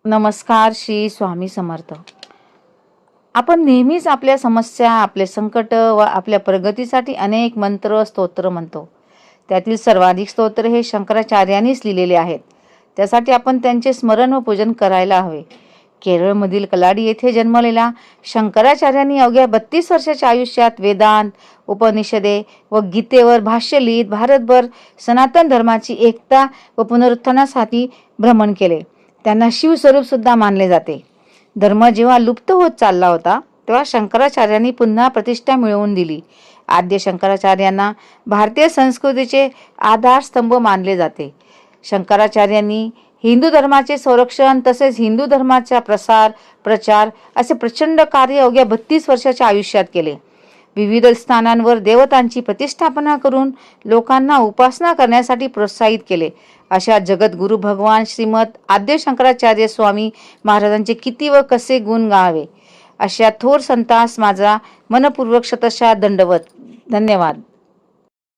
नमस्कार. श्री स्वामी समर्थ. आपण नेहमीच आपल्या समस्या, आपले संकट व आपल्या प्रगतीसाठी अनेक मंत्र, स्तोत्र म्हणतो. त्यातील सर्वाधिक स्तोत्र हे शंकराचार्यांनीच लिहिलेले आहेत. त्यासाठी आपण त्यांचे स्मरण व पूजन करायला हवे. केरळमधील कलाडी येथे जन्मलेला शंकराचार्यांनी अवघ्या 32 वर्षाच्या आयुष्यात वेदांत, उपनिषदे व गीतेवर भाष्य लिहित भारतभर सनातन धर्माची एकता व पुनरुत्थानासाठी भ्रमण केले. त्यांना शिवस्वरूप सुद्धा मानले जाते. धर्म जेव्हा लुप्त होत चालला होता तेव्हा शंकराचार्यांनी पुन्हा प्रतिष्ठा मिळवून दिली. आद्य शंकराचार्यांना भारतीय संस्कृतीचे आधारस्तंभ मानले जाते. शंकराचार्यांनी हिंदू धर्माचे संरक्षण तसेच हिंदू धर्माचा प्रचार असे प्रचंड कार्य अवघ्या 32 वर्षाच्या आयुष्यात केले. विविध स्थानांवर देवतांची प्रतिष्ठापना करून लोकांना उपासना करण्यासाठी प्रोत्साहित केले. अशा जगद्गुरु भगवान श्रीमद आद्य शंकराचार्य स्वामी महाराजांचे किती व कसे गुण गावे. अशा थोर संतास माझा मनपूर्वक शतशः दंडवत. धन्यवाद.